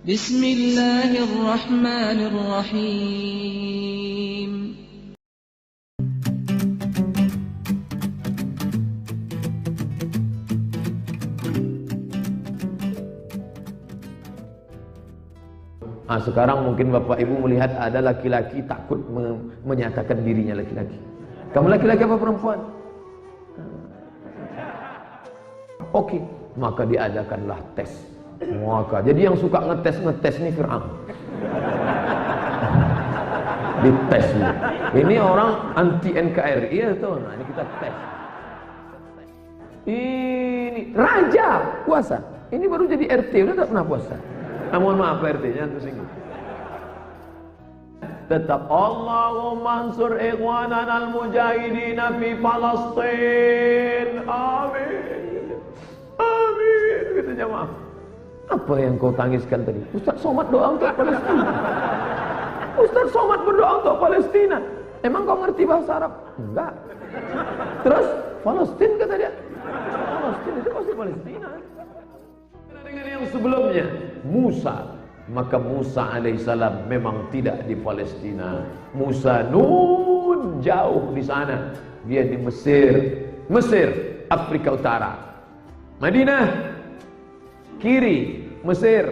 Bismillahirrahmanirrahim. Sekarang mungkin Bapak Ibu melihat ada laki-laki takut menyatakan dirinya laki-laki. Kamu laki-laki apa perempuan? Oke, maka diadakanlah tes. Jadi yang suka ngetes nih Fir'aun. Dites ini. Ini orang anti NKRI ya tuh. Nah, ini kita tes. Ini raja puasa. Ini baru jadi RT udah tak pernah puasa. Mohon maaf Pak RT, jangan tersinggung. Tetap Allahumma ansur ikhwanan al-mujahidina fi Palestin. Amin. Amin. Gitu jamaah. Apa yang kau tangiskan tadi? Ustaz Somad doa untuk Palestina. Ustaz Somad berdoa untuk Palestina. Emang kau ngerti bahasa Arab? Enggak. Terus Palestina kata dia. Palestina itu pasti Palestina. Dengan yang sebelumnya Musa, maka Musa alaihissalam memang tidak di Palestina. Musa jauh di sana, dia di Mesir, Afrika Utara. Madinah kiri, Mesir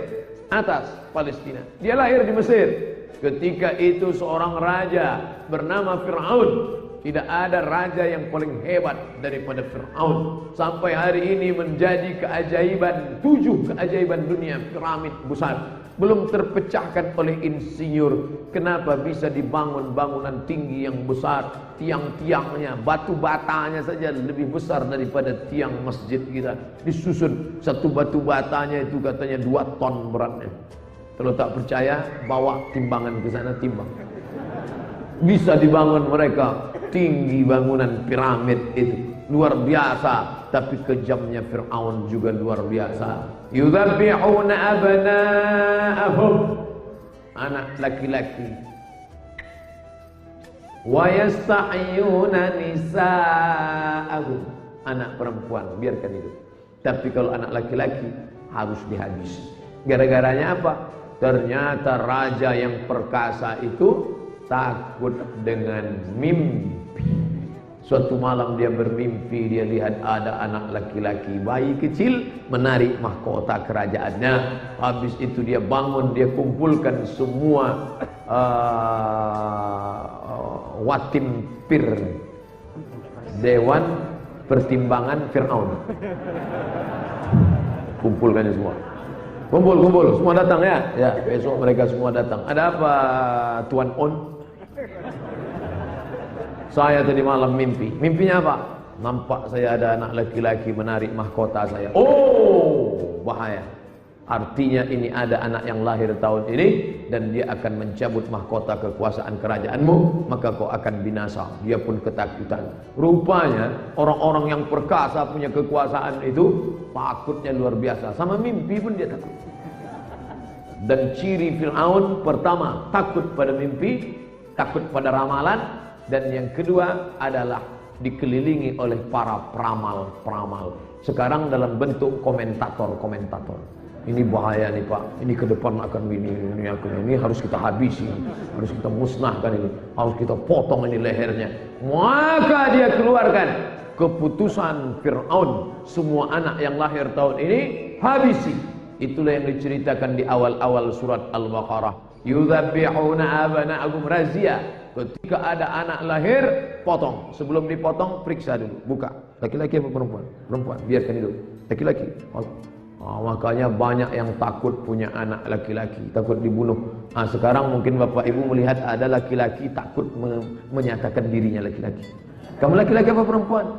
atas, Palestina. Dia lahir di Mesir. Ketika itu seorang raja bernama Fir'aun. Tidak ada raja yang paling hebat daripada Fir'aun. Sampai hari ini menjadi keajaiban, 7 keajaiban dunia, piramid besar. Belum terpecahkan oleh insinyur. Kenapa bisa dibangun bangunan tinggi yang besar? Tiang-tiangnya, batu batanya saja lebih besar daripada tiang masjid kita. Disusun satu batu batanya itu katanya 2 ton beratnya. Kalau tak percaya, bawa timbangan ke sana, timbang. Bisa dibangun mereka tinggi bangunan piramid itu luar biasa, tapi kejamnya Fir'aun juga luar biasa. Yudzabbihuna abna'ahum, anak laki-laki, wa yastahyuna nisa'ahum, anak perempuan biarkan hidup. Tapi kalau anak laki-laki harus dihabisi. Gara-garanya apa? Ternyata raja yang perkasa itu takut dengan mimpi. Suatu malam dia bermimpi, dia lihat ada anak laki-laki, bayi kecil menarik mahkota kerajaannya. Habis itu dia bangun, dia kumpulkan semua watim pir, dewan pertimbangan Fir'aun. Kumpulkannya semua. Kumpul, semua datang ya. Ya, besok mereka semua datang. Ada apa Tuan On? Saya tadi malam mimpi. Mimpinya apa? Nampak saya ada anak laki-laki menarik mahkota saya. Oh, bahaya. Artinya ini ada anak yang lahir tahun ini dan dia akan mencabut mahkota kekuasaan kerajaanmu, maka kau akan binasa. Dia pun ketakutan. Rupanya orang-orang yang perkasa punya kekuasaan itu takutnya luar biasa. Sama mimpi pun dia takut. Dan ciri Fir'aun pertama takut pada mimpi, takut pada ramalan, dan yang kedua adalah dikelilingi oleh para peramal-peramal. Sekarang dalam bentuk komentator-komentator. Ini bahaya nih Pak, ini ke depan akan ini harus kita habisi, harus kita musnahkan ini, harus kita potong ini lehernya. Maka dia keluarkan keputusan Fir'aun, semua anak yang lahir tahun ini habisi. Itulah yang diceritakan di awal-awal surat Al-Baqarah. Yudzabbihuna abna'ahum, razia. Ketika ada anak lahir, potong. Sebelum dipotong, periksa dulu, buka. Laki-laki apa perempuan? Perempuan, biarkan hidup. Laki-laki. Makanya banyak yang takut punya anak laki-laki, takut dibunuh. Sekarang mungkin Bapak Ibu melihat ada laki-laki takut menyatakan dirinya laki-laki. Kamu laki-laki apa perempuan?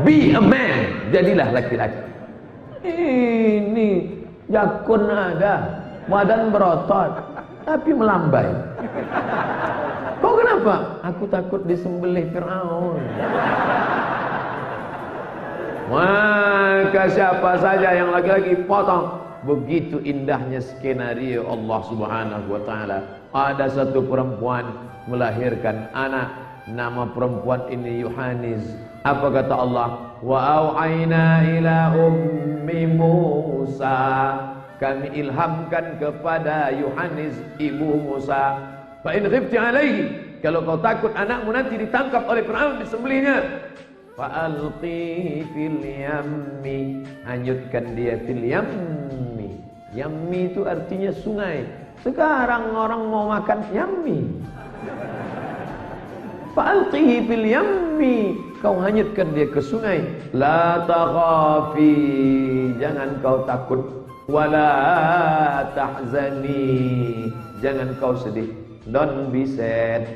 Be a man, jadilah laki-laki. Ini jakun ada, badan berotot, tapi melambai. Kau kenapa? Aku takut disembelih Fir'aun. Maka siapa saja yang laki-laki potong. Begitu indahnya skenario Allah Subhanahu wa ta'ala. Ada satu perempuan melahirkan anak. Nama perempuan ini Yohanes. Apa kata Allah? Wa au'aina ila ummi Musa. Kami ilhamkan kepada Yohanes ibu Musa. Fa in khifti alaihi, kalau kau takut anakmu nanti ditangkap oleh Firaun, disembelihnya, fa alqi fil yammi, hanyutkan dia fil yammi. Yammi itu artinya sungai. Sekarang orang mau makan yammi. Fa alqihi fil yammi, kau hanyutkan dia ke sungai. La takhafi, jangan kau takut. Wala tahzani, jangan kau sedih. Don't be sad.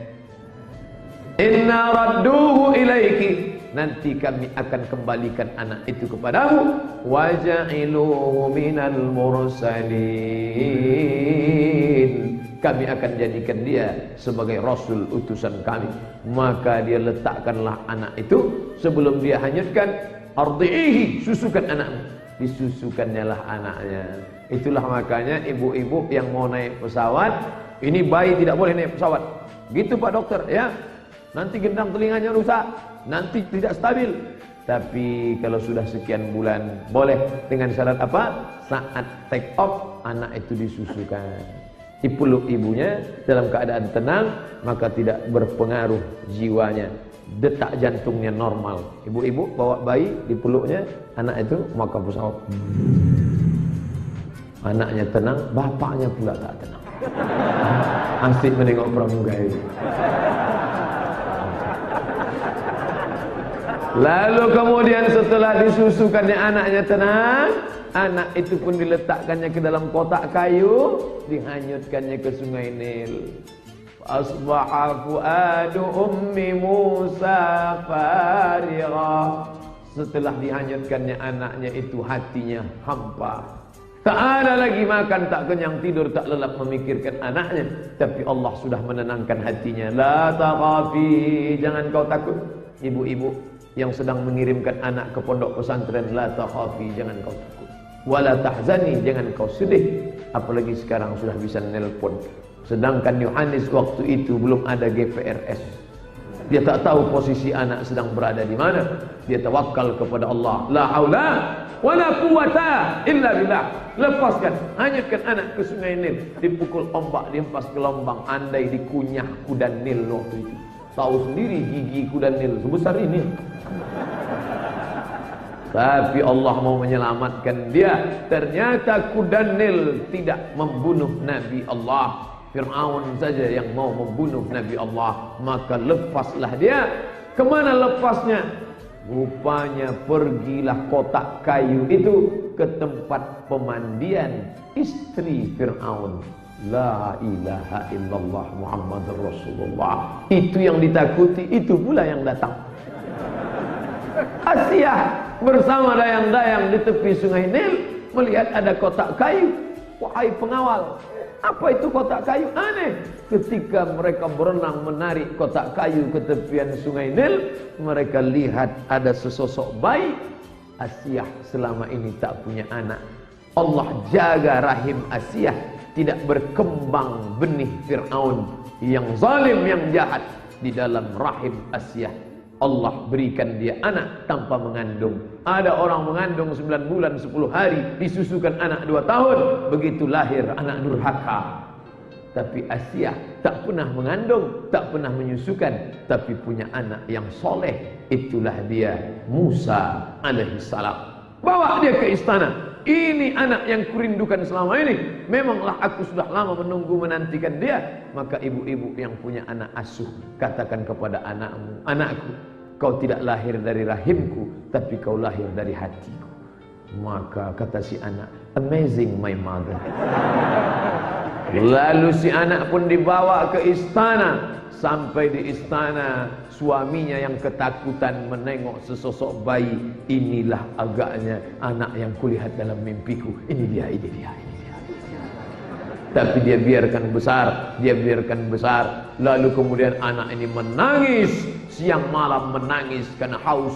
Inna radduhu ilaiki, nanti kami akan kembalikan anak itu kepadamu. Waja'iluhu minal mursalin, kami akan jadikan dia sebagai rasul utusan kami. Maka dia letakkanlah anak itu. Sebelum dia hanyutkan, ardi'ihi, susukan anakmu. Disusukannya lah anaknya. Itulah makanya ibu-ibu yang mau naik pesawat, ini bayi tidak boleh naik pesawat. Gitu Pak Dokter, ya. Nanti gendang telinganya rusak, nanti tidak stabil. Tapi kalau sudah sekian bulan, boleh. Dengan syarat apa? Saat take off, anak itu disusukan. Dipeluk ibunya dalam keadaan tenang, maka tidak berpengaruh jiwanya. Detak jantungnya normal. Ibu-ibu bawa bayi, dipeluknya, anak itu makan pesawat. Anaknya tenang, bapaknya pula tak tenang. Asik menengok pramugari. Lalu kemudian setelah disusukannya anaknya tenang, anak itu pun diletakkannya ke dalam kotak kayu, dihanyutkannya ke sungai Nil. Asbaha fuadu ummi Musa farigha. Setelah dihanyutkannya anaknya itu, hatinya hampa. Tak ada lagi makan, tak kenyang, tidur tak lelap memikirkan anaknya. Tapi Allah sudah menenangkan hatinya. La takhafi, jangan kau takut. Ibu-ibu yang sedang mengirimkan anak ke pondok pesantren, la takhafi, jangan kau takut. Wala tahzani, jangan kau sedih. Apalagi sekarang sudah bisa nelpon. Sedangkan Yohanes waktu itu belum ada GPRS. Dia tak tahu posisi anak sedang berada di mana. Dia tawakal kepada Allah. La haula wala quwata illa billah. Lepaskan, hanyutkan anak ke sungai Nil. Dipukul ombak, dihempas gelombang. Andai dikunyah kuda Nil waktu itu. Tahu sendiri gigi kuda Nil sebesar ini. Tapi Allah mau menyelamatkan dia. Ternyata kuda Nil tidak membunuh Nabi Allah. Fir'aun saja yang mau membunuh Nabi Allah. Maka lepaslah dia. Kemana lepasnya? Rupanya pergilah kotak kayu itu ke tempat pemandian istri Fir'aun. La ilaha illallah Muhammadur Rasulullah. Itu yang ditakuti, itu pula yang datang. Asia bersama dayang-dayang di tepi sungai Nil, melihat ada kotak kayu. Wahai pengawal, apa itu kotak kayu? Aneh. Ketika mereka berenang menarik kotak kayu ke tepian sungai Nil, mereka lihat ada sesosok bayi. Asia selama ini tak punya anak. Allah jaga rahim Asia, tidak berkembang benih Fir'aun yang zalim, yang jahat di dalam rahim Asia. Allah berikan dia anak tanpa mengandung. Ada orang mengandung 9 bulan 10 hari, disusukan anak 2 tahun, begitu lahir anak durhaka. Tapi Asia tak pernah mengandung, tak pernah menyusukan, tapi punya anak yang soleh. Itulah dia Musa alaihissalam. Bawa dia ke istana. Ini anak yang kurindukan selama ini. Memanglah aku sudah lama menunggu menantikan dia. Maka ibu-ibu yang punya anak asuh, katakan kepada anakmu, anakku, kau tidak lahir dari rahimku, tapi kau lahir dari hatiku. Maka kata si anak, amazing my mother. Lalu si anak pun dibawa ke istana. Sampai di istana, suaminya yang ketakutan menengok sesosok bayi. Inilah agaknya anak yang kulihat dalam mimpiku. Ini dia, ini dia, ini dia, ini dia. Tapi dia biarkan besar, dia biarkan besar. Lalu kemudian anak ini menangis, siang malam menangis karena haus.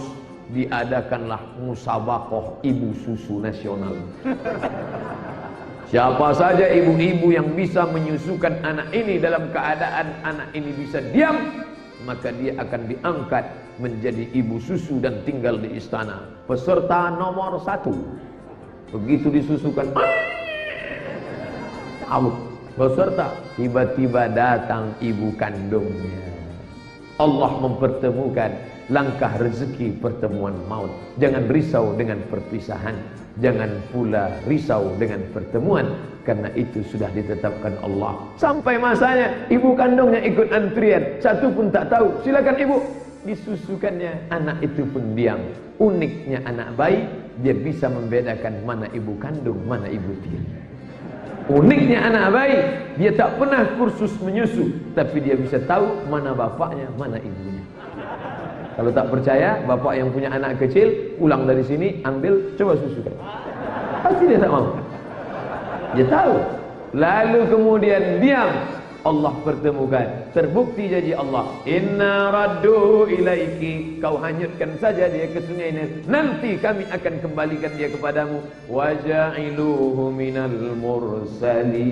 Diadakanlah musabaqah ibu susu nasional. Siapa saja ibu-ibu yang bisa menyusukan anak ini dalam keadaan anak ini bisa diam, maka dia akan diangkat menjadi ibu susu dan tinggal di istana. Peserta nomor 1 begitu disusukan, out. Peserta, tiba-tiba datang ibu kandungnya. Allah mempertemukan, langkah rezeki pertemuan maut. Jangan risau dengan perpisahan, jangan pula risau dengan pertemuan, karena itu sudah ditetapkan Allah. Sampai masanya ibu kandungnya ikut antrian, satu pun tak tahu. Silakan ibu. Disusukannya, anak itu pun diam. Uniknya anak bayi, dia bisa membedakan mana ibu kandung, mana ibu tiri. Uniknya anak bayi, dia tak pernah kursus menyusu, tapi dia bisa tahu mana bapaknya, mana ibunya. Kalau tak percaya, bapak yang punya anak kecil pulang dari sini, ambil, coba susukan. Pasti dia tak mau. Dia tahu. Lalu kemudian diam. Allah pertemukan. Terbukti janji Allah. Inna raddu ilaiki. Kau hanyutkan saja dia ke sungai Nil. Nanti kami akan kembalikan dia kepadamu. Waja'iluhu minal mursalin.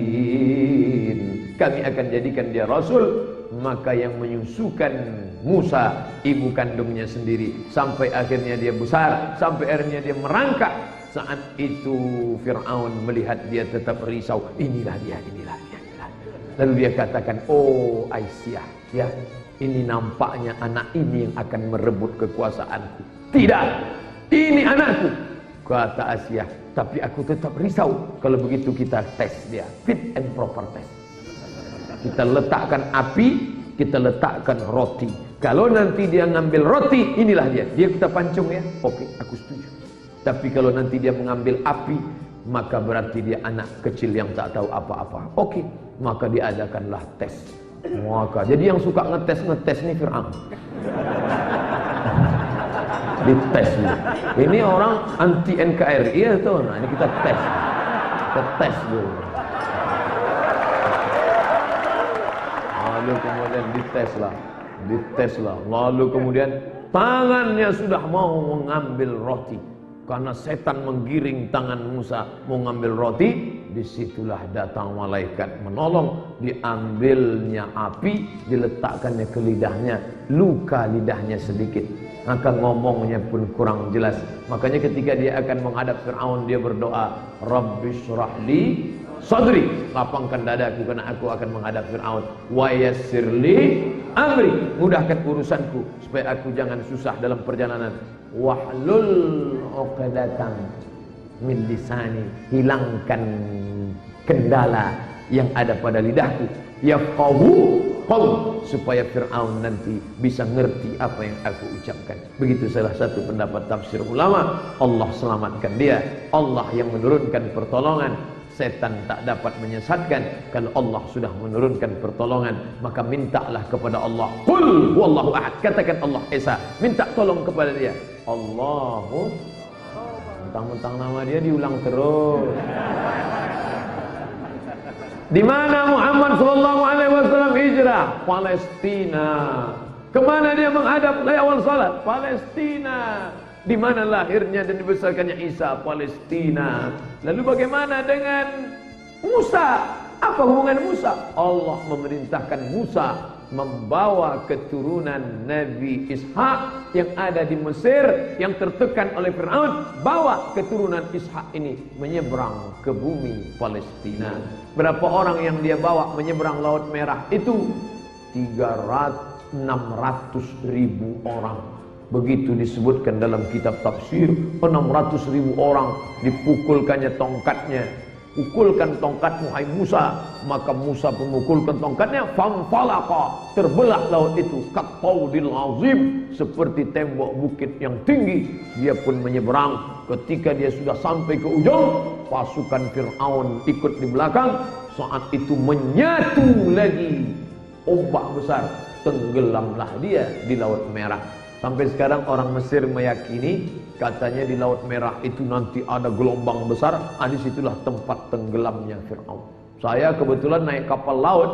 Kami akan jadikan dia rasul. Maka yang menyusukan Musa, ibu kandungnya sendiri, sampai akhirnya dia besar, sampai akhirnya dia merangkak. Saat itu Fir'aun melihat dia tetap risau. Inilah dia, inilah dia. Lalu dia katakan, oh Aisyah, ya, ini nampaknya anak ini yang akan merebut kekuasaanku. Tidak, ini anakku. Kata Aisyah, tapi aku tetap risau. Kalau begitu kita tes dia, fit and proper test. Kita letakkan api, kita letakkan roti. Kalau nanti dia ngambil roti, inilah dia. Dia kita pancung ya, oke, aku setuju. Tapi kalau nanti dia mengambil api, maka berarti dia anak kecil yang tak tahu apa-apa. Oke, maka diadakanlah tes. Maka jadi yang suka ngetes nih Fir'aun. Dites dulu. Ini orang anti NKRI ya tuh. Nah, ini kita tes. Kita tes dulu. Lalu kemudian dites lah. Lalu kemudian tangannya sudah mau mengambil roti. Karena setan menggiring tangan Musa mau ngambil roti, disitulah datang malaikat menolong, diambilnya api, diletakkannya ke lidahnya, luka lidahnya sedikit, maka ngomongnya pun kurang jelas. Makanya ketika dia akan menghadap Fir'aun, dia berdoa, Rabbi syrahli sadri, lapangkan dadaku karena aku akan menghadap Fir'aun, wa yassirli amri, mudahkan urusanku supaya aku jangan susah dalam perjalanan, wahlul uqdatan min lisani, hilangkan kendala yang ada pada lidahku, yafqahu qaul, supaya Fir'aun nanti bisa ngerti apa yang aku ucapkan. Begitu salah satu pendapat tafsir ulama. Allah selamatkan dia, Allah yang menurunkan pertolongan. Setan tak dapat menyesatkan. Kalau Allah sudah menurunkan pertolongan, maka mintalah kepada Allah. Qul huwallahu ahad. Katakan Allah Esa, minta tolong kepada dia. Allahu, mentang-mentang nama dia diulang terus. Di mana Muhammad sallallahu alaihi wasallam hijrah? Palestina. Kemana dia menghadap dari awal salat? Palestina. Di mana lahirnya dan dibesarkannya Isa? Palestina. Lalu bagaimana dengan Musa? Apa hubungan Musa? Allah memerintahkan Musa membawa keturunan Nabi Ishak yang ada di Mesir, yang tertekan oleh Fir'aun. Bawa keturunan Ishak ini menyeberang ke bumi Palestina. Berapa orang yang dia bawa menyeberang Laut Merah itu? 600.000 orang. Begitu disebutkan dalam kitab tafsir, 600.000 orang dipukulkannya tongkatnya. Pukulkan tongkatmu hai Musa. Maka Musa memukulkan tongkatnya, famfalaqa, terbelah laut itu, kattaudil azim, seperti tembok bukit yang tinggi. Dia pun menyeberang. Ketika dia sudah sampai ke ujung, pasukan Fir'aun ikut di belakang. Saat itu menyatu lagi ombak besar, tenggelamlah dia di Laut Merah. Sampai sekarang orang Mesir meyakini, katanya di Laut Merah itu nanti ada gelombang besar. Disitulah tempat tenggelamnya Fir'aun. Saya kebetulan naik kapal laut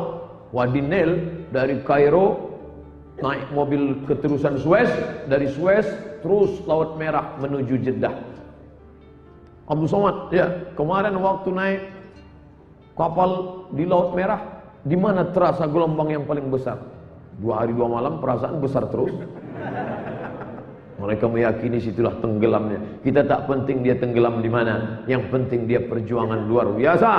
Wadi Nil dari Kairo, naik mobil keterusan Suez, dari Suez terus Laut Merah menuju Jeddah. Abu Somad, ya, kemarin waktu naik kapal di Laut Merah, di mana terasa gelombang yang paling besar? 2 hari 2 malam perasaan besar terus. Mereka meyakini situlah tenggelamnya. Kita tak penting dia tenggelam di mana, yang penting dia perjuangan luar biasa.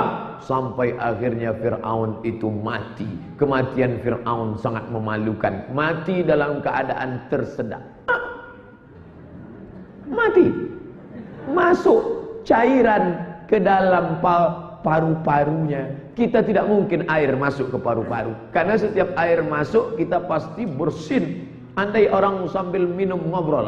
Sampai akhirnya Fir'aun itu mati. Kematian Fir'aun sangat memalukan. Mati dalam keadaan tersedak. Mati. Masuk cairan ke dalam paru-parunya. Kita tidak mungkin air masuk ke paru-paru, karena setiap air masuk kita pasti bersin. Andai orang sambil minum ngobrol,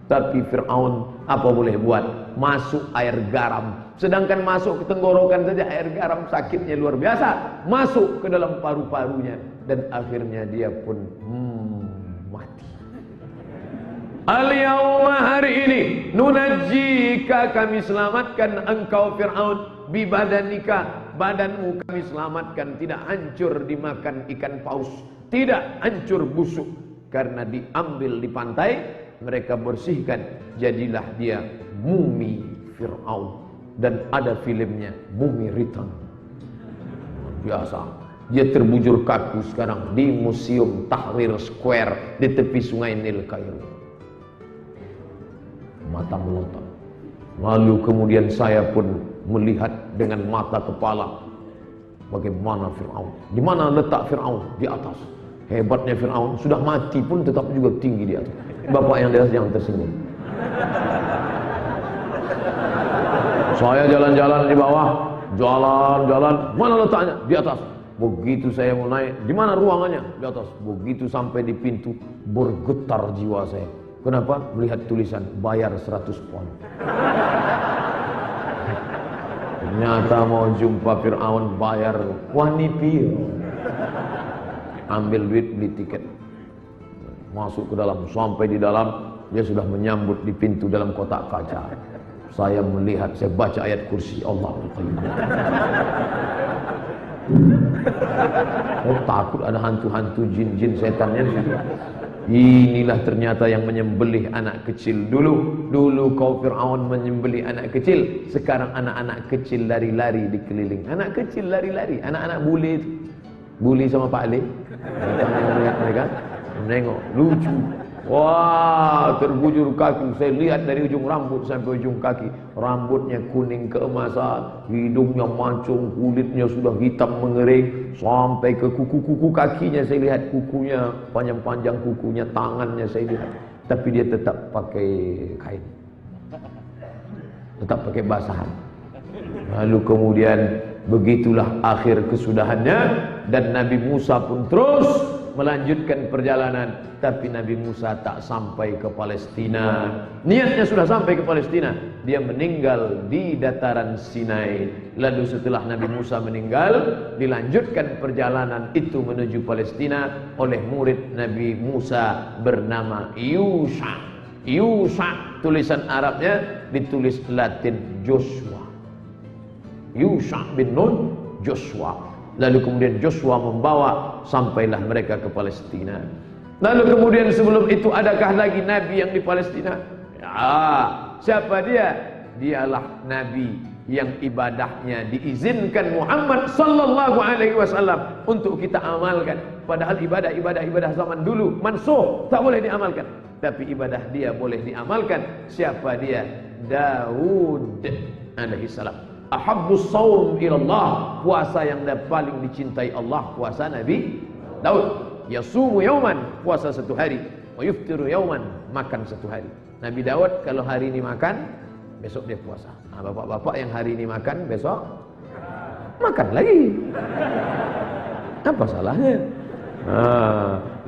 tapi Fir'aun apa boleh buat? Masuk air garam. Sedangkan masuk ke tenggorokan saja air garam sakitnya luar biasa. Masuk ke dalam paru-parunya dan akhirnya dia pun mati. Al-yawma, hari ini, nunajjika, kami selamatkan engkau Fir'aun, bibadanika, badanmu kami selamatkan, tidak hancur dimakan ikan paus, tidak hancur busuk, karena diambil di pantai, mereka bersihkan, jadilah dia mumi Fir'aun. Dan ada filmnya, Mumi Return. Biasa, dia terbujur kaku sekarang di Museum Tahrir Square di tepi sungai Nil, Kairo. Mata melotot. Lalu kemudian saya pun melihat dengan mata kepala bagaimana Fir'aun. Di mana letak Fir'aun? Di atas. Hebatnya Fir'aun, sudah mati pun tetap juga tinggi di atas. Bapak yang di atas yang tersinggung. Saya jalan-jalan di bawah, jalan-jalan, mana letaknya? Di atas. Begitu saya mau naik, di mana ruangannya? Di atas. Begitu sampai di pintu, bergetar jiwa saya. Kenapa? Melihat tulisan bayar 100 pound. Ternyata mau jumpa Fir'aun bayar wanipir. Ambil duit, beli tiket. Masuk ke dalam, sampai di dalam dia sudah menyambut di pintu dalam kotak kaca. Saya melihat, saya baca ayat kursi Allah. Oh, takut ada hantu-hantu, jin-jin, setannya di situ. Inilah ternyata yang menyembelih anak kecil dulu. Dulu kau Fir'aun menyembelih anak kecil. Sekarang anak-anak kecil lari-lari di keliling. Anak kecil lari-lari. Anak-anak bule itu. Bule sama Pak Ali. Mereka menengok. Lucu. Wah, terbujur kaki. Saya lihat dari ujung rambut sampai ujung kaki. Rambutnya kuning keemasan, hidungnya mancung, kulitnya sudah hitam mengering, sampai ke kuku-kuku kakinya. Saya lihat kukunya, panjang-panjang kukunya, tangannya saya lihat. Tapi dia tetap pakai kain, tetap pakai basahan. Lalu kemudian begitulah akhir kesudahannya. Dan Nabi Musa pun terus melanjutkan perjalanan, tapi Nabi Musa tak sampai ke Palestina. Niatnya sudah sampai ke Palestina, dia meninggal di dataran Sinai. Lalu setelah Nabi Musa meninggal, dilanjutkan perjalanan itu menuju Palestina oleh murid Nabi Musa bernama Yusha. Yusha, tulisan Arabnya ditulis Latin Joshua. Yusha bin Nun, Joshua. Lalu kemudian Joshua membawa, sampailah mereka ke Palestina. Lalu kemudian sebelum itu adakah lagi Nabi yang di Palestina? Ya, siapa dia? Dialah Nabi yang ibadahnya diizinkan Muhammad sallallahu alaihi wasallam untuk kita amalkan. Padahal ibadah zaman dulu mansuh, tak boleh diamalkan. Tapi ibadah dia boleh diamalkan. Siapa dia? Daud alaihi salam. Ahabbus shaum ilallah, puasa yang paling dicintai Allah, puasa Nabi Daud. Yasumu yauman, puasa satu hari. Wa yuftiru yauman, makan satu hari. Nabi Daud kalau hari ini makan, besok dia puasa. Nah, bapak-bapak yang hari ini makan, besok makan lagi. Apa salahnya?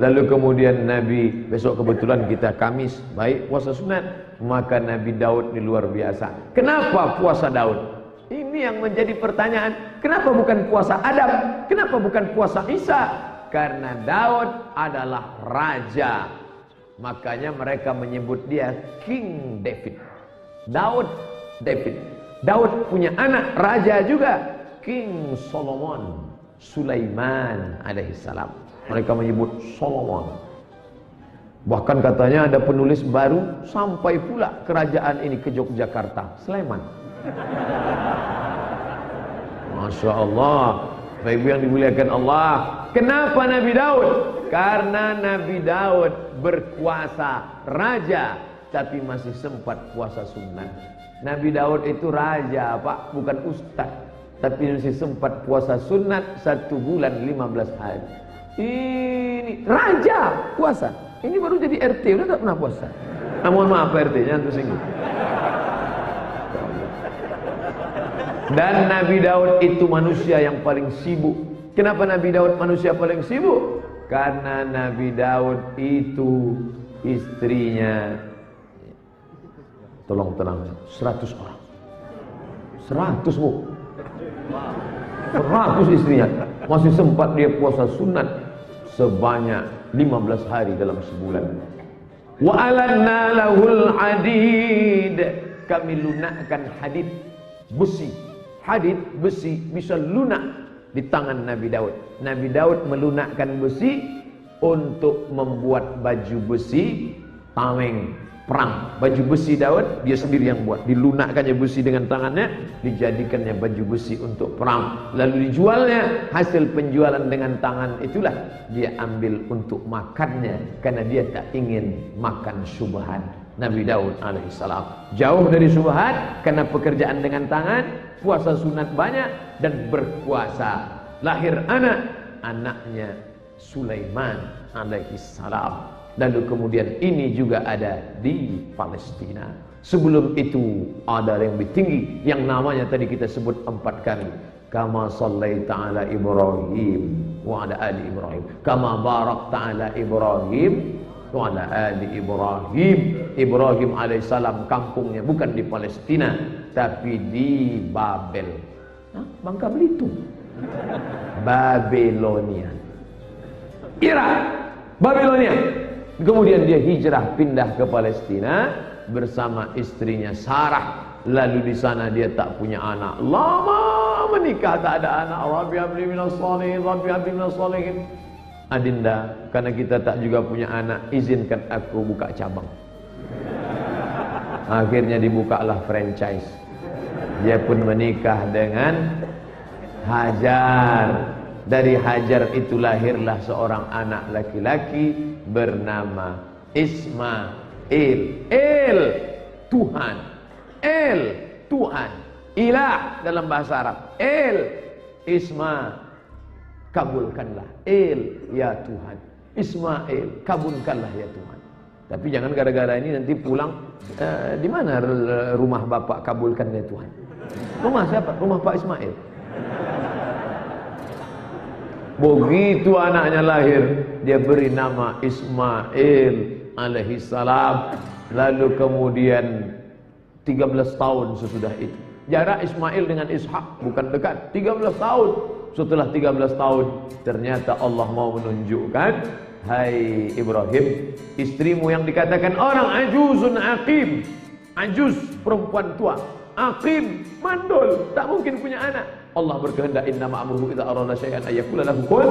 Lalu kemudian Nabi, besok kebetulan kita Kamis, baik puasa sunat, maka Nabi Daud ini luar biasa. Kenapa puasa Daud? Ini yang menjadi pertanyaan. Kenapa bukan puasa Adam? Kenapa bukan puasa Isa? Karena Daud adalah raja. Makanya mereka menyebut dia King David. David. Daud punya anak raja juga, King Solomon, Sulaiman alaihissalam. Mereka menyebut Solomon. Bahkan katanya ada penulis baru sampai pula kerajaan ini ke Yogyakarta, Sleman. Masya Allah. Bapak Ibu yang dimuliakan Allah, Kenapa Nabi Daud? Karena Nabi Daud berkuasa raja tapi masih sempat puasa sunnah. Nabi Daud itu raja Pak, bukan ustaz, tapi masih sempat puasa sunat 1 bulan 15 hari. Ini raja puasa. Ini baru jadi RT, udah tak pernah puasa. Mohon maaf RT, jangan tersinggung. Dan Nabi Daud itu manusia yang paling sibuk. Kenapa Nabi Daud manusia paling sibuk? Karena Nabi Daud itu istrinya, tolong tenang, 100 orang. 100 bu. 100 istrinya. Masih sempat dia puasa sunat sebanyak 15 hari dalam sebulan. Wa alanna lahul hadid. Kami lunakkan hadid, besi. Hadid, besi bisa lunak di tangan Nabi Daud. Nabi Daud melunakkan besi untuk membuat baju besi tameng perang. Baju besi Daud dia sendiri yang buat. Dilunakkannya besi dengan tangannya, dijadikannya baju besi untuk perang. Lalu dijualnya. Hasil penjualan dengan tangan itulah dia ambil untuk makannya, karena dia tak ingin makan syubhat. Nabi Daud alaihissalam jauh dari syubhat karena pekerjaan dengan tangan, puasa sunat banyak dan berpuasa. Lahir anaknya Sulaiman alaihissalam. Lalu kemudian ini juga ada di Palestina. Sebelum itu ada yang lebih tinggi yang namanya tadi kita sebut 4 kali. Kama sallaita ala Ibrahim wa ala ali Ibrahim. Kama barakta ala Ibrahim wa ala ali Ibrahim. Ibrahim alaihissalam kampungnya bukan di Palestina tapi di Babel. Bangka Belitung. Babilonia. Irak. Babilonia. Kemudian dia hijrah pindah ke Palestina bersama istrinya Sarah. Lalu di sana dia tak punya anak. Lama menikah tak ada anak. Rabbi habli minas shalihin, Rabbi habli minas shalihin. Adinda, karena kita tak juga punya anak, izinkan aku buka cabang. Akhirnya dibukalah franchise. Dia pun menikah dengan Hajar. Dari Hajar itu lahirlah seorang anak laki-laki bernama Ismail. El Tuhan. El Tuhan. Ilah dalam bahasa Arab. El Isma, kabulkanlah. El ya Tuhan. Ismail, kabulkanlah ya Tuhan. Tapi jangan gara-gara ini nanti pulang di mana rumah bapak kabulkan ya Tuhan. Rumah siapa? Rumah Pak Ismail. Begitu anaknya lahir, dia beri nama Ismail alaihissalam. Lalu kemudian 13 tahun sesudah itu. Jarak Ismail dengan Ishak bukan dekat, 13 tahun. Setelah 13 tahun, ternyata Allah mau menunjukkan, hai Ibrahim, istrimu yang dikatakan orang ajuzun aqim. Ajuz, perempuan tua. Aqim, mandul, tak mungkin punya anak. Allah berkehendak innama amruhu idza arada syai'an ayyakula lahu kun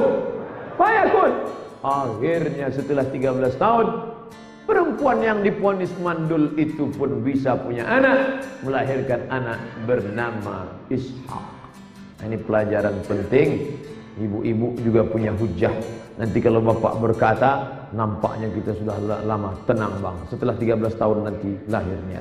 fayakun. Akhirnya setelah 13 tahun, perempuan yang divonis mandul itu pun bisa punya anak, melahirkan anak bernama Ishak. Ini pelajaran penting. Ibu-ibu juga punya hujah. Nanti kalau bapak berkata, nampaknya kita sudah lama, tenang bang. Setelah 13 tahun nanti lahirnya.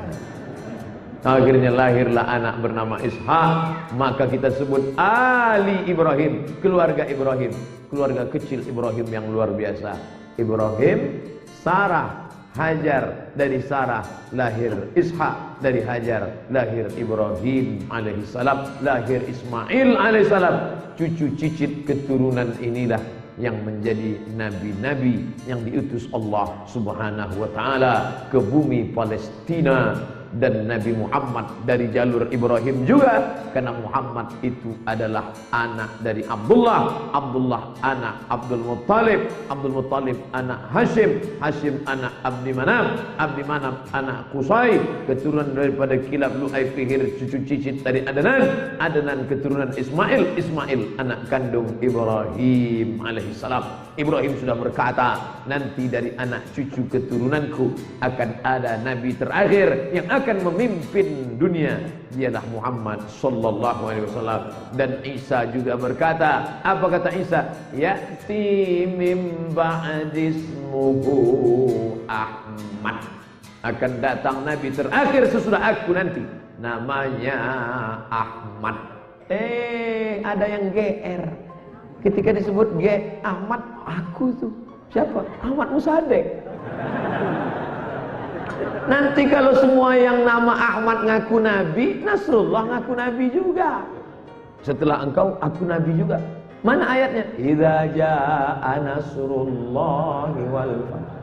Akhirnya lahirlah anak bernama Ishak. Maka kita sebut Ali Ibrahim, keluarga Ibrahim, keluarga kecil Ibrahim yang luar biasa. Ibrahim, Sarah, Hajar. Dari Sarah lahir Ishak, dari Hajar lahir Ibrahim alaihissalam, lahir Ismail alaihissalam. Cucu cicit keturunan inilah yang menjadi nabi-nabi yang diutus Allah subhanahu wa ta'ala ke bumi Palestina. Dan Nabi Muhammad dari jalur Ibrahim juga, karena Muhammad itu adalah anak dari Abdullah, Abdullah anak Abdul Muttalib, Abdul Muttalib anak Hashim, Hashim anak Abdi Manaf, Abdi Manaf anak Qusay, keturunan daripada Kilab, Lu'ay, Fihir, cucu cicit dari Adnan, Adnan keturunan Ismail, Ismail anak kandung Ibrahim alaihissalam. Ibrahim sudah berkata, nanti dari anak cucu keturunanku akan ada nabi terakhir yang akan memimpin dunia, dialah Muhammad sallallahu alaihi wasallam. Dan Isa juga berkata, apa kata Isa? Ya'ti mim ba'dismuhu Ahmad. Akan datang Nabi terakhir sesudah aku nanti, namanya Ahmad. Ada yang GR ketika disebut Ahmad. Aku tuh siapa? Ahmad Musadek. Nanti kalau semua yang nama Ahmad ngaku Nabi, Nasrullah ngaku Nabi juga. Setelah engkau, aku Nabi juga. Mana ayatnya? Idza jaa nasrullahi wal fath.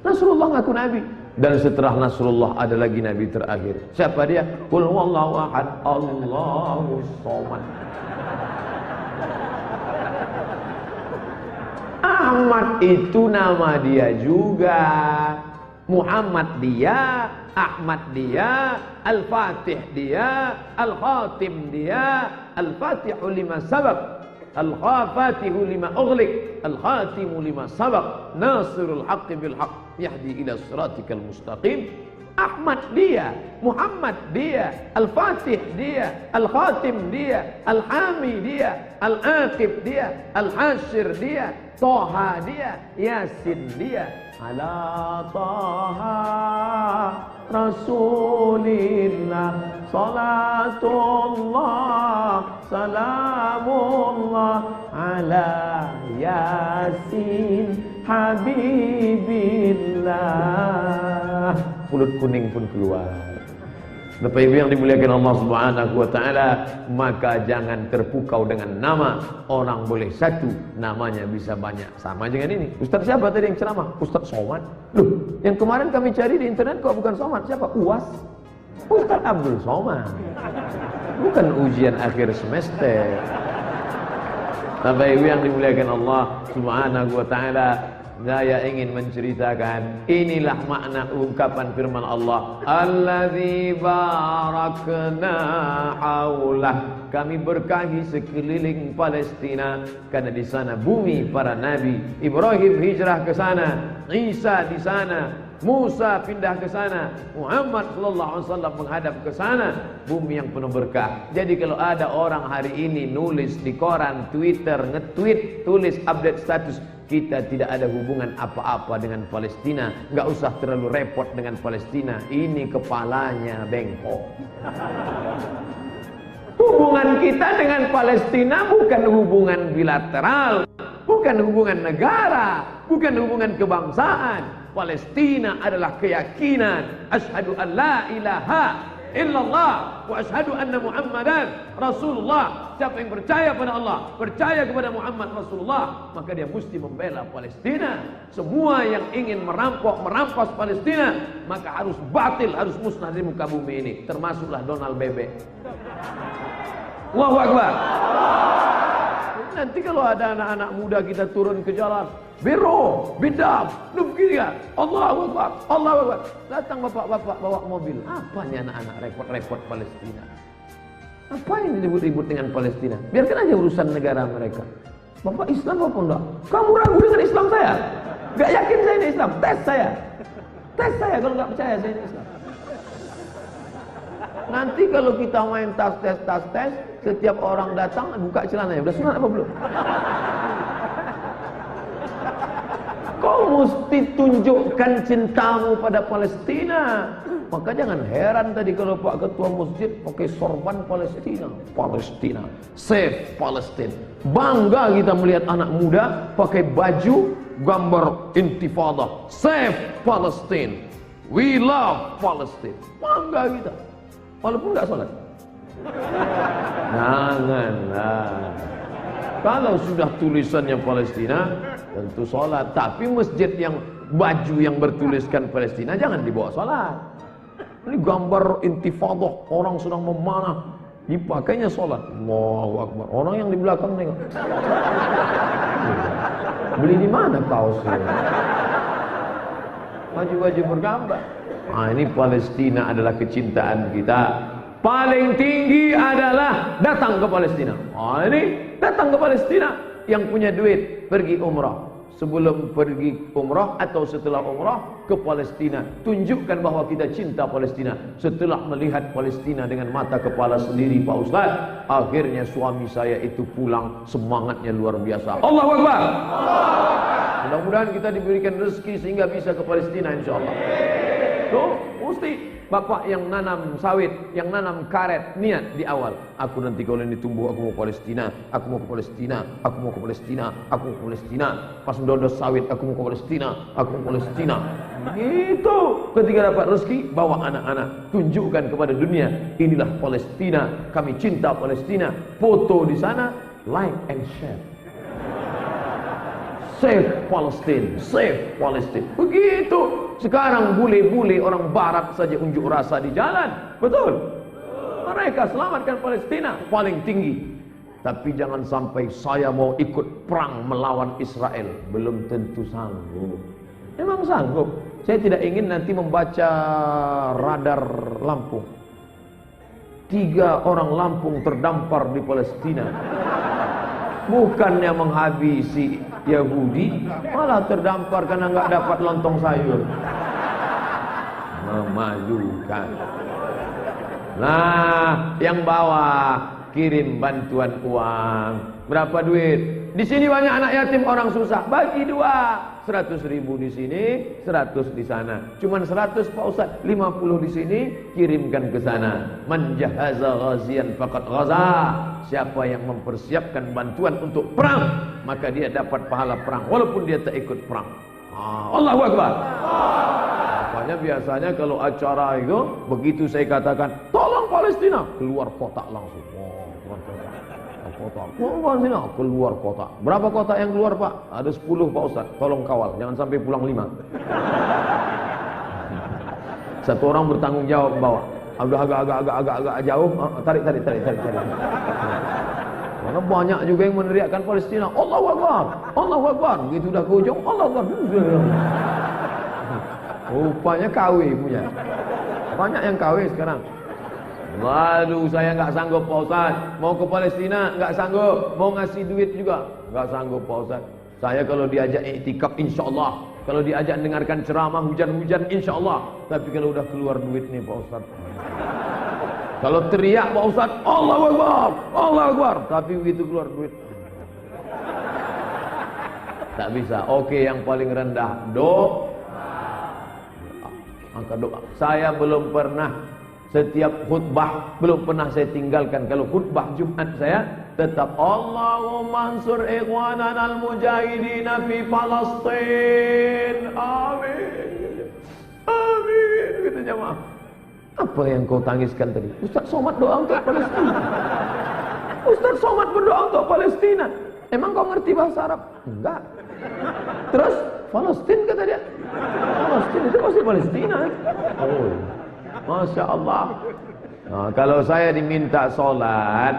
Nasrullah ngaku Nabi. Dan setelah Nasrullah ada lagi Nabi terakhir. Siapa dia? Qul huwallahu ahad, Allahus samad. Ahmad itu nama dia juga. Muhammad dia, Ahmad dia, Al-Fatih dia, Al-Khatim dia, Al-Fatihu lima sabab, Al-Khafatihu lima ughliq, Al-Khatimu lima sabab, Nasirul haqqi bil haqq, yahdi ila siratikal mustaqim. Ahmad dia, Muhammad dia, Al-Fatih dia, Al-Khatim dia, Al-Hami dia, Al-Aqib dia, Al-Hashir dia, Toha dia, Yasin dia. Ala Taha Rasulillah salatullah salamullah ala Yasin Habibillah. Kulit kuning pun keluar. Bapak Ibu yang dimuliakan Allah Subhanahu wa taala, maka jangan terpukau dengan nama. Orang boleh satu, namanya bisa banyak. Sama dengan ini. Ustaz siapa tadi yang ceramah? Ustaz Somad. Loh, yang kemarin kami cari di internet kok bukan Somad. Siapa? UAS. Ustaz Abdul Somad. Bukan ujian akhir semester. Bapak Ibu yang dimuliakan Allah Subhanahu wa taala, saya ingin menceritakan inilah makna ungkapan firman Allah, Allazi barakna haulah. Kami berkahi sekeliling Palestina karena di sana bumi para nabi. Ibrahim hijrah ke sana, Isa di sana, Musa pindah ke sana, Muhammad sallallahu alaihi wasallam menghadap ke sana, bumi yang penuh berkah. Jadi kalau ada orang hari ini nulis di koran, Twitter, nge-tweet, tulis update status, kita tidak ada hubungan apa-apa dengan Palestina, nggak usah terlalu repot dengan Palestina. Ini kepalanya bengkok. Hubungan kita dengan Palestina bukan hubungan bilateral, bukan hubungan negara, bukan hubungan kebangsaan. Palestina adalah keyakinan. Asyhadu an la ilaha illallah wa asyhadu anna Muhammadan Rasulullah. Siapa yang percaya pada Allah, percaya kepada Muhammad Rasulullah, maka dia mesti membela Palestina. Semua yang ingin merampas Palestina, maka harus batil, harus musnah di muka bumi ini. Termasuklah Donald Bebek. Allahu Akbar. Nanti kalau ada anak-anak muda kita turun ke jalan, biro, bidam, begini ya, Allahu Akbar, Allahu Akbar. Datang bapak-bapak bawa mobil. Apa nih anak-anak repot-repot Palestina? Apa yang ribut-ribut dengan Palestina? Biarkan aja urusan negara mereka. Bapak Islam apa enggak? Kamu ragu dengan Islam saya? Gak yakin saya ini Islam? Tes saya. Tes saya kalau gak percaya saya ini Islam. Nanti kalau kita main tas tes, setiap orang datang buka celananya. Udah sunat apa belum? Kau mesti tunjukkan cintamu pada Palestina. Maka jangan heran tadi kalau Pak Ketua Masjid pakai sorban Palestina. Palestina, save Palestine. Bangga kita melihat anak muda pakai baju gambar intifada, save Palestine, we love Palestine. Bangga kita, walaupun nggak sholat. Janganlah. Kalau sudah tulisannya Palestina, tentu sholat. Tapi masjid yang baju yang bertuliskan Palestina jangan dibawa sholat. Ini gambar intifadah, orang sedang memanah, dipakainya sholat. Allahu Akbar. Orang yang di belakang nengok. Beli di mana kaosnya? Baju-baju bergambar. Nah, ini Palestina adalah kecintaan kita. Paling tinggi adalah datang ke Palestina. Ini datang ke Palestina. Yang punya duit pergi umrah. sebelum pergi umrah atau setelah umrah ke Palestina. Tunjukkan bahwa kita cinta Palestina. Setelah melihat Palestina dengan mata kepala sendiri Pak Ustaz, akhirnya suami saya itu pulang, semangatnya luar biasa. Allahu Akbar. Mudah-mudahan kita diberikan rezeki sehingga bisa ke Palestina insyaallah. Tuh, mesti bapak yang nanam sawit, yang nanam karet, niat di awal. Aku nanti kalau ini tumbuh, aku mau Palestina, aku mau ke Palestina, aku mau ke Palestina, aku mau ke Palestina. Pas mendodos sawit, aku mau ke Palestina, aku mau ke Palestina. Gitu. Ketika dapat rezeki, bawa anak-anak, tunjukkan kepada dunia, inilah Palestina, kami cinta Palestina. Foto di sana, like and share. Save Palestine, save Palestine. Begitu. Sekarang bule-bule orang barat saja unjuk rasa di jalan. Betul? Mereka selamatkan Palestina paling tinggi. Tapi jangan sampai saya mau ikut perang melawan Israel. Belum tentu sanggup. Memang sanggup. Saya tidak ingin nanti membaca radar Lampung. 3 orang Lampung terdampar di Palestina. Bukannya menghabisi Yahudi, malah terdampar karena nggak dapat lontong sayur. Memalukan. Nah, yang bawa kirim bantuan uang. Berapa duit? Di sini banyak anak yatim, orang susah. Bagi 2. 100.000 di sini, 100 di sana. Cuman 100 Pak Ustaz, 50 di sini, kirimkan ke sana. Man jahaza ghazian faqad ghaza. Siapa yang mempersiapkan bantuan untuk perang, maka dia dapat pahala perang walaupun dia tak ikut perang. Allahu Akbar. Makanya biasanya kalau acara itu, begitu saya katakan tolong Palestina, keluar kotak langsung. Palestina keluar kotak. Berapa kotak yang keluar Pak? Ada 10 Pak Ustaz. Tolong kawal, jangan sampai pulang 5. Satu orang bertanggung jawab bawa. Udah agak jauh, tarik. Karena banyak juga yang meneriakkan Palestina. Allahu Akbar, Allahu Akbar. Begitu udah ke ujung, Allahu Akbar. Rupanya KW punya. Banyak yang KW sekarang. Lalu saya nggak sanggup Pak Ustaz. Mau ke Palestina nggak sanggup. Mau ngasih duit juga nggak sanggup Pak Ustaz. Saya kalau diajak iktikaf insyaallah. Kalau diajak dengarkan ceramah hujan-hujan insyaallah. Tapi kalau udah keluar duit nih Pak Ustaz. Kalau teriak Pak Ustaz, Allahu Akbar, Allahu Akbar. Tapi begitu keluar duit, tak bisa. Oke, yang paling rendah doa. Angka doa. Saya belum pernah setiap khutbah belum pernah saya tinggalkan. Kalau khutbah Jumat saya tetap Allahumma ansur ikhwanan al-mujahidin fi Palestin. Amin. Amin. Gitu jemaah. Apa yang kau tangiskan tadi? Ustaz Somad doa untuk Palestina. Ustaz Somad berdoa untuk Palestina. Emang kau ngerti bahasa Arab? Enggak. Terus Palestina kata dia. Palestina itu pasti Palestina. Oh, Masya Allah. Nah, kalau saya diminta sholat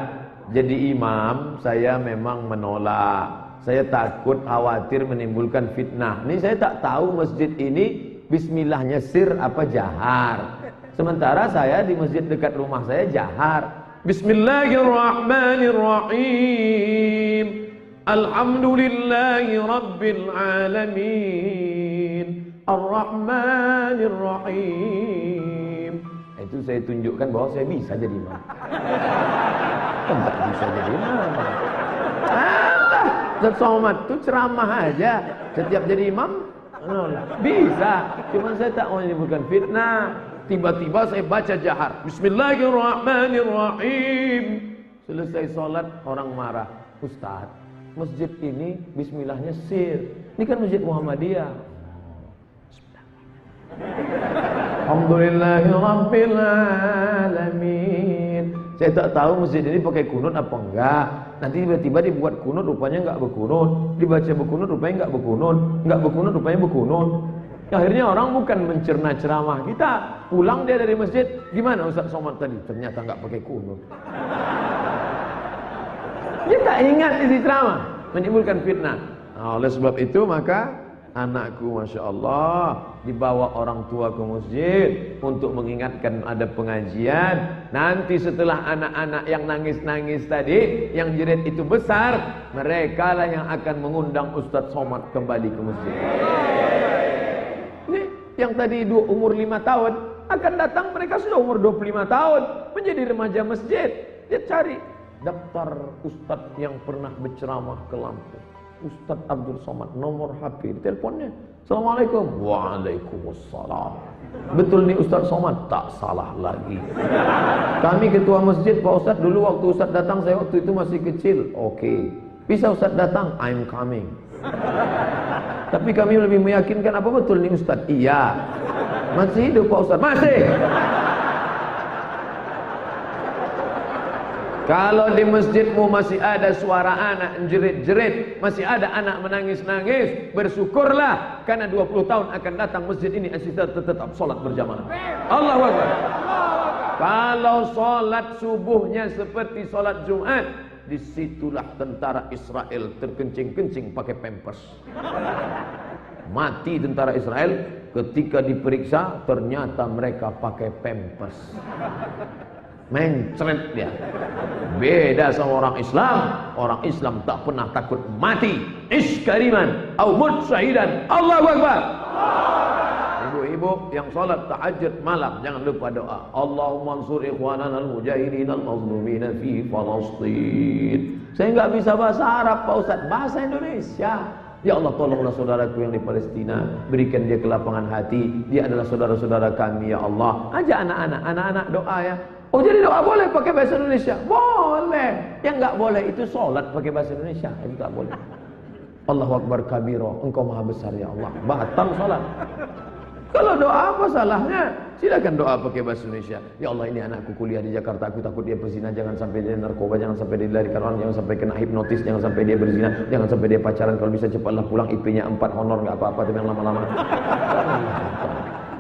jadi imam, saya memang menolak. Saya takut khawatir menimbulkan fitnah. Ini saya tak tahu masjid ini bismillahnya sir apa jahar. Sementara saya di masjid dekat rumah saya jahar. Bismillahirrahmanirrahim. Alhamdulillahi Rabbil Alamin. Ar-Rahmanir-Rahim. Itu saya tunjukkan bahwa saya bisa jadi imam. Tidak bisa jadi imam. Ustaz Somad itu ceramah aja. Setiap jadi imam bisa. Cuma saya tak mau menimbulkan fitnah. Tiba-tiba saya baca jahar. Bismillahirrahmanirrahim. Selesai sholat orang marah. Ustaz, masjid ini bismillahnya sir. Ini kan masjid Muhammadiyah. Alhamdulillahirabbil alamin. Saya tak tahu masjid ini pakai kunut apa enggak. Nanti tiba-tiba dibuat kunut rupanya enggak berkunut. Dibaca berkunut rupanya enggak berkunut. Enggak berkunut rupanya berkunut. Akhirnya orang bukan mencerna ceramah kita. Pulang dia dari masjid, gimana Ustaz Somad tadi? Ternyata enggak pakai kunut. Dia tak ingat isi ceramah, menimbulkan fitnah. Nah, oleh sebab itu maka Anakku Masya Allah dibawa orang tua ke masjid untuk mengingatkan ada pengajian. Nanti setelah anak-anak yang nangis-nangis tadi, yang jerit itu besar, mereka lah yang akan mengundang Ustadz Somad kembali ke masjid. Ini yang tadi umur 5 tahun akan datang, mereka sudah umur 25 tahun menjadi remaja masjid. Dia cari daftar Ustadz yang pernah berceramah ke Lampung. Ustadz Abdul Somad, nomor HP, teleponnya. Assalamualaikum. Waalaikumsalam. Betul nih Ustadz Somad? Tak salah lagi. Kami ketua masjid, Pak Ustadz, dulu waktu Ustadz datang, saya waktu itu masih kecil. Oke. Bisa Ustadz datang? I'm coming. Tapi kami lebih meyakinkan, apa betul nih Ustadz? Iya. Masih hidup Pak Ustadz? Masih. Kalau di masjidmu masih ada suara anak jerit-jerit, masih ada anak menangis-nangis, bersyukurlah, karena 20 tahun akan datang masjid ini tetap sholat berjamaah. Allahu Akbar. Kalau sholat subuhnya seperti sholat Jumat, disitulah tentara Israel terkencing-kencing pakai pampers. Mati tentara Israel ketika diperiksa, ternyata mereka pakai pampers. Mencret dia. Beda sama orang Islam. Orang Islam tak pernah takut mati. Iskariman au mut syahidan. Allahu Akbar. Ibu-ibu yang salat tahajud malam, jangan lupa doa. Allahumma ansur ikhwanana al-mujahidin al-mazlumin fi Palestin. Saya enggak bisa bahasa Arab, Pak Ustaz. Bahasa Indonesia. Ya Allah, tolonglah saudaraku yang di Palestina, berikan dia kelapangan hati. Dia adalah saudara-saudara kami, ya Allah. Ajak anak-anak doa ya. Oh, jadi doa boleh pakai bahasa Indonesia? Boleh. Yang enggak boleh itu sholat pakai bahasa Indonesia. Itu tak boleh. Allahu Akbar kabiro, engkau maha besar ya Allah. Batal sholat. Kalau doa apa salahnya? Silakan doa pakai bahasa Indonesia. Ya Allah, ini anakku kuliah di Jakarta, aku takut dia berzina, jangan sampai dia narkoba, jangan sampai dia dilarikan orang, jangan sampai kena hipnotis, jangan sampai dia berzina, jangan sampai dia pacaran, kalau bisa cepatlah pulang, IP-nya 4, honor enggak apa-apa, tapi yang lama-lama.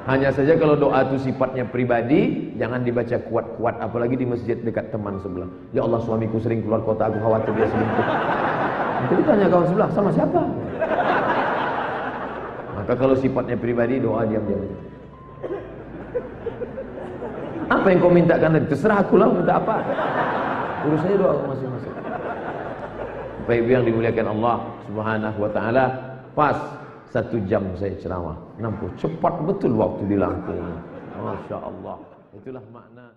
Hanya saja kalau doa itu sifatnya pribadi, jangan dibaca kuat-kuat, apalagi di masjid dekat teman sebelah. Ya Allah, suamiku sering keluar kota, aku khawatir dia selingkuh. Jadi tanya kawan sebelah, sama siapa? Maka kalau sifatnya pribadi, doa diam-diam aja. Apa yang kau mintakan tadi? Terserah aku lah minta apa. Urusannya doa masing-masing. Bapak Ibu yang dimuliakan Allah Subhanahu wa taala, pas 1 jam saya ceramah. Nampak cepat betul waktu di Lampung. Masya Allah. Itulah makna